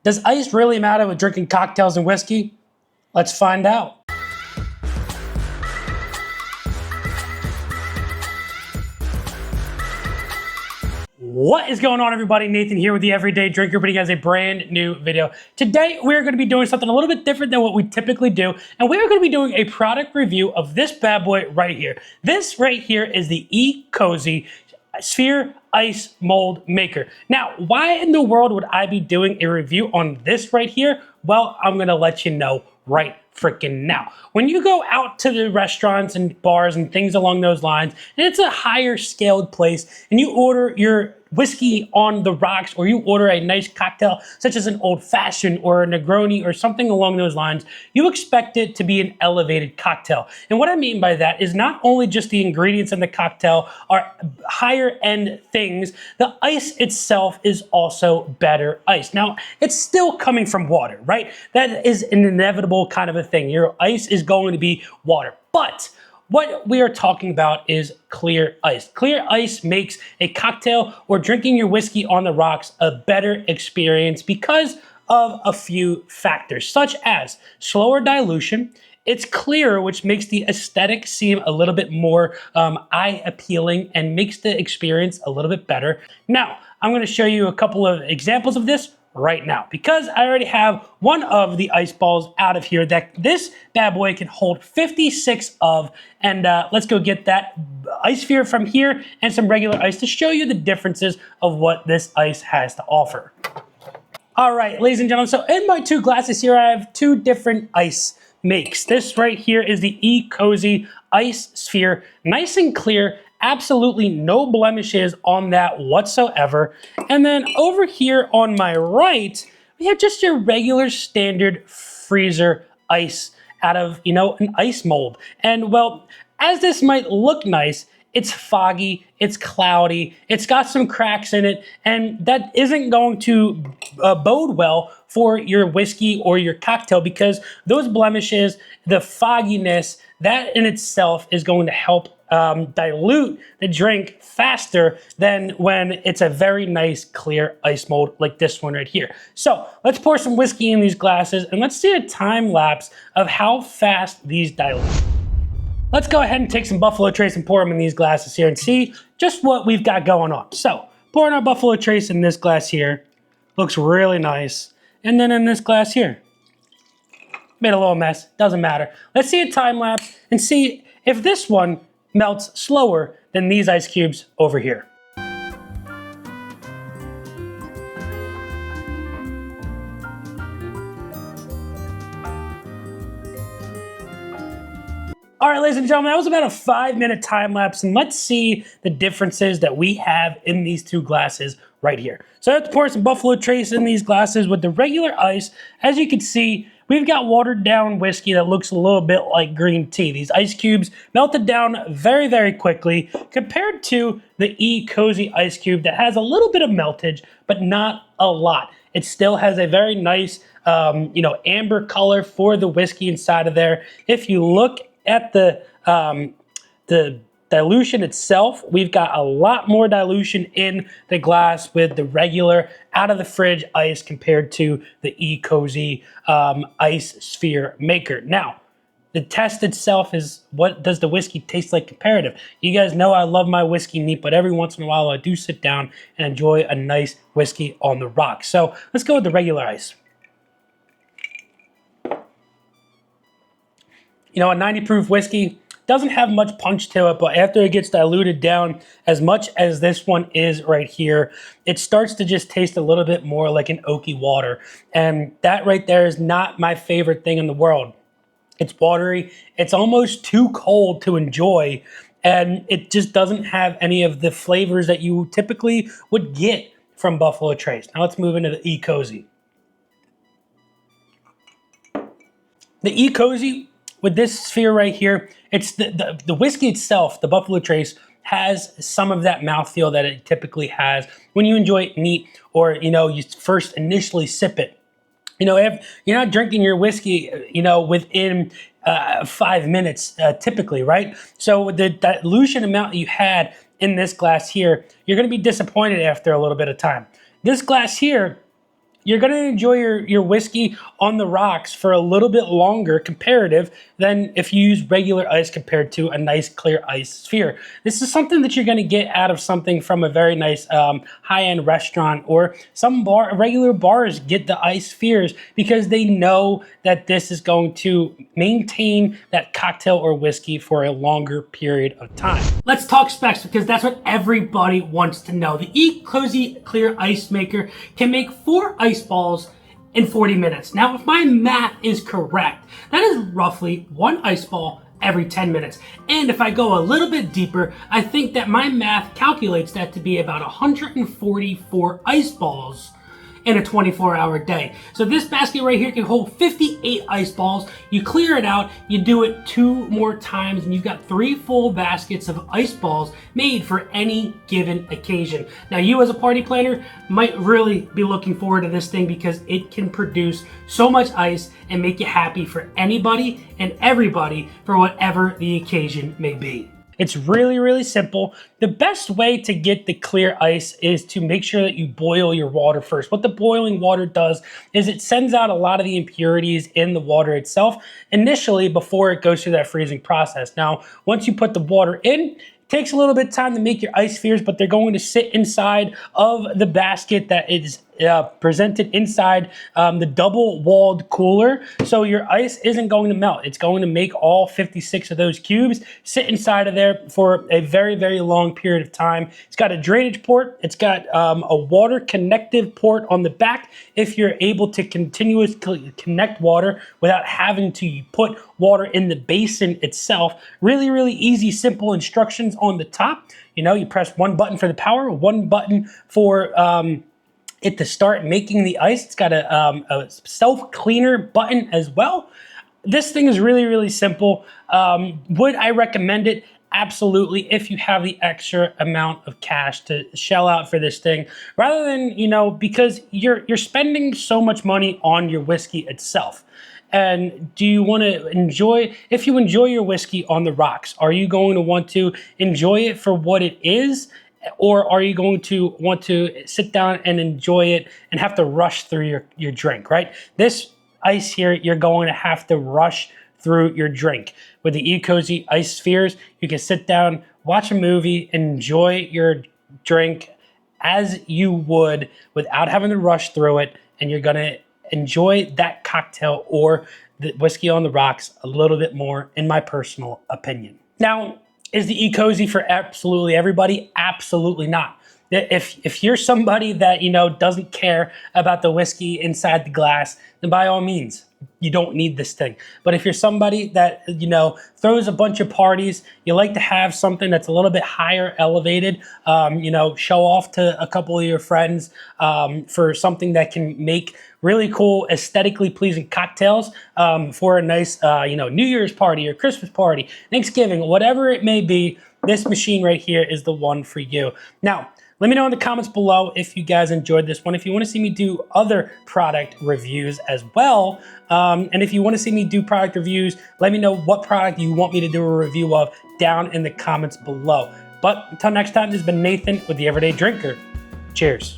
Does ice really matter with drinking cocktails and whiskey? Let's find out. What is going on, everybody? Nathan here with the Everyday Drinker, bringing you guys a brand new video. Today, we're going to be doing something a little bit different than what we typically do, and we're going to be doing a product review of this bad boy right here. This right here is the Ecozy Sphere Ice Mold Maker. Now, why in the world would I be doing a review on this right here? Well, I'm going to let you know right freaking now. When you go out to the restaurants and bars and things along those lines, and it's a higher scaled place, and you order your whiskey on the rocks, or you order a nice cocktail such as an old fashioned or a Negroni or something along those lines, you expect it to be an elevated cocktail. And what I mean by that is not only just the ingredients in the cocktail are higher end things, the ice itself is also better ice. Now, it's still coming from water, right? That is an inevitable kind of a thing. Your ice is going to be water, but what we are talking about is clear ice. Clear ice makes a cocktail or drinking your whiskey on the rocks a better experience because of a few factors, such as slower dilution. It's clearer, which makes the aesthetic seem a little bit more eye appealing and makes the experience a little bit better. Now, I'm going to show you a couple of examples of this right now, because I already have one of the ice balls out of here that this bad boy can hold 56 of, and let's go get that ice sphere from here and some regular ice to show you the differences of what this ice has to offer. All right, ladies and gentlemen, so in my two glasses here, I have two different ice makes. This right here is the Ecozy Ice Sphere, nice and clear, absolutely no blemishes on that whatsoever. And then over here on my right, we have just your regular standard freezer ice out of, an ice mold. And well, as this might look nice, it's foggy, it's cloudy, it's got some cracks in it, and that isn't going to bode well for your whiskey or your cocktail, because those blemishes, the fogginess, that in itself is going to help dilute the drink faster than when it's a very nice clear ice mold like this one right here. So let's pour some whiskey in these glasses and let's see a time lapse of how fast these dilute. Let's go ahead and take some Buffalo Trace and pour them in these glasses here and see just what we've got going on. So pouring our Buffalo Trace in this glass here, looks really nice. And then in this glass here, made a little mess, doesn't matter. Let's see a time lapse and see if this one melts slower than these ice cubes over here. All right, ladies and gentlemen, that was about a 5-minute time lapse, and let's see the differences that we have in these two glasses right here. So I have to pour some Buffalo Trace in these glasses with the regular ice. As you can see, we've got watered down whiskey that looks a little bit like green tea. These ice cubes melted down very, very quickly compared to the Ecozy ice cube that has a little bit of meltage, but not a lot. It still has a very nice, amber color for the whiskey inside of there. If you look at the dilution itself, we've got a lot more dilution in the glass with the regular out of the fridge ice compared to the Ecozy Ice Sphere Maker. Now, the test itself is, what does the whiskey taste like comparative? You guys know I love my whiskey neat, but every once in a while I do sit down and enjoy a nice whiskey on the rocks. So let's go with the regular ice. A 90 proof whiskey doesn't have much punch to it, but after it gets diluted down as much as this one is right here, it starts to just taste a little bit more like an oaky water. And that right there is not my favorite thing in the world. It's watery. It's almost too cold to enjoy, and it just doesn't have any of the flavors that you typically would get from Buffalo Trace. Now let's move into the Ecozy. The Ecozy, with this sphere right here, it's the whiskey itself, the Buffalo Trace, has some of that mouthfeel that it typically has when you enjoy it neat, or you first initially sip it. If you're not drinking your whiskey, within 5 minutes, typically, right? So with the dilution amount that you had in this glass here, you're going to be disappointed after a little bit of time. This glass here you're going to enjoy your whiskey on the rocks for a little bit longer comparative than if you use regular ice compared to a nice clear ice sphere. This is something that you're going to get out of something from a very nice high-end restaurant, or some regular bars get the ice spheres because they know that this is going to maintain that cocktail or whiskey for a longer period of time. Let's talk specs, because that's what everybody wants to know. The Ecozy Clear Ice Maker can make 4 ice balls in 40 minutes. Now, if my math is correct, that is roughly 1 ice ball every 10 minutes. And if I go a little bit deeper, I think that my math calculates that to be about 144 ice balls in a 24-hour day. So this basket right here can hold 58 ice balls. You clear it out, you do it 2 more times, and you've got 3 full baskets of ice balls made for any given occasion. Now, you as a party planner might really be looking forward to this thing, because it can produce so much ice and make you happy for anybody and everybody for whatever the occasion may be. It's really, really simple. The best way to get the clear ice is to make sure that you boil your water first. What the boiling water does is it sends out a lot of the impurities in the water itself initially before it goes through that freezing process. Now, once you put the water in, it takes a little bit of time to make your ice spheres, but they're going to sit inside of the basket that is presented inside the double-walled cooler. So your ice isn't going to melt. It's going to make all 56 of those cubes sit inside of there for a very, very long period of time. It's got a drainage port. It's got a water connective port on the back if you're able to continuously connect water without having to put water in the basin itself. Really, really easy, simple instructions on the top. You know, you press 1 button for the power, 1 button for it to start making the ice. It's got a self-cleaner button as well. This thing is really, really simple. Would I recommend it? Absolutely, if you have the extra amount of cash to shell out for this thing, rather than, you know, because you're spending so much money on your whiskey itself. And do you want to enjoy, if you enjoy your whiskey on the rocks, are you going to want to enjoy it for what it is? Or are you going to want to sit down and enjoy it and have to rush through your drink, right? This ice here, you're going to have to rush through your drink. With the Ecozy Ice Spheres, you can sit down, watch a movie, enjoy your drink as you would without having to rush through it, and you're gonna enjoy that cocktail or the whiskey on the rocks a little bit more, in my personal opinion. Now, is the Ecozy for absolutely everybody? Absolutely not. If you're somebody that, you know, doesn't care about the whiskey inside the glass, then by all means, you don't need this thing. But if you're somebody that, you know, throws a bunch of parties, you like to have something that's a little bit higher elevated, you know, show off to a couple of your friends for something that can make really cool, aesthetically pleasing cocktails for a nice, you know, New Year's party or Christmas party, Thanksgiving, whatever it may be, this machine right here is the one for you. Now, let me know in the comments below if you guys enjoyed this one. If you want to see me do other product reviews as well, and if you want to see me do product reviews, let me know what product you want me to do a review of down in the comments below. But until next time, this has been Nathan with The Everyday Drinker. Cheers.